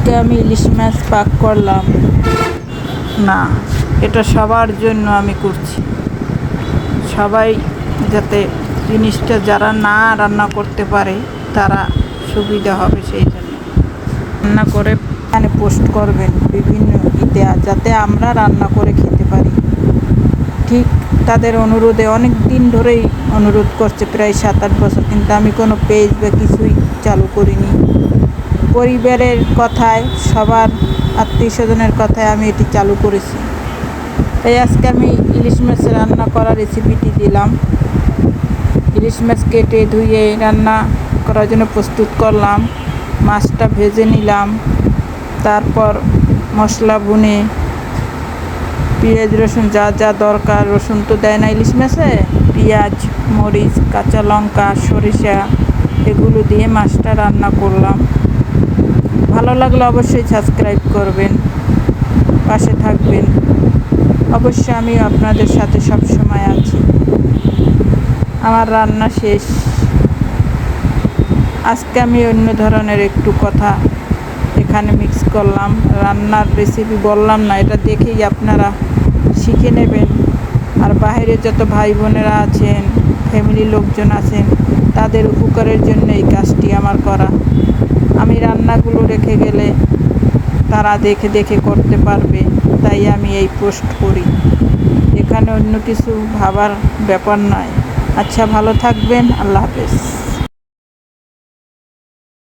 আজকে আমি ইলিশ মাছ পাক করলাম না, এটা সবার জন্য আমি করছি। সবাই যাতে জিনিসটা যারা না রান্না করতে পারে তারা সুবিধা হবে, সেই জন্য রান্না করে এখানে পোস্ট করবেন বিভিন্ন ইতে, যাতে আমরা রান্না করে খেতে পারি। ঠিক তাদের অনুরোধে অনেক দিন ধরেই অনুরোধ করছে, প্রায় 7-8 বছর, কিন্তু আমি কোনো পেজ বা কিছুই চালু করিনি। পরিবারের কথায়, সবার আত্মীয় স্বজনের কথায় আমি এটি চালু করেছি। তাই আজকে আমি ইলিশ মাছ রান্না করার রেসিপিটি দিলাম। ইলিশ মাছ কেটে ধুয়ে রান্না করার জন্য প্রস্তুত করলাম। মাছটা ভেজে নিলাম, তারপর মশলা ভুনে পেঁয়াজ রসুন যা যা দরকার, রসুন তো দেয় না ইলিশ মাছে, পেঁয়াজ, মরিচ, কাঁচা লঙ্কা, সরিষা এগুলো দিয়ে মাছটা রান্না করলাম। ভালো লাগলে অবশ্যই সাবস্ক্রাইব করবেন, পাশে থাকবেন। অবশ্যই আমি আপনাদের সাথে সব সময় আছি। আমার রান্না শেষ। আজকে আমি অন্য ধরনের একটু কথা এখানে মিক্স করলাম। রান্নার রেসিপি বললাম না, এটা দেখেই আপনারা শিখে নেবেন। আর বাইরে যত ভাই বোনেরা আছেন, ফ্যামিলির লোকজন আছেন, তাদের উপকারের জন্য এই কাজটি আমার করা। আমি রান্নাগুলো রেখে গেলে তারা দেখে দেখে করতে পারবে, তাই আমি এই পোস্ট করি। এখানে অন্য কিছু ভাবার ব্যাপার নয়। আচ্ছা, ভালো থাকবেন। আল্লাহ হাফেজ।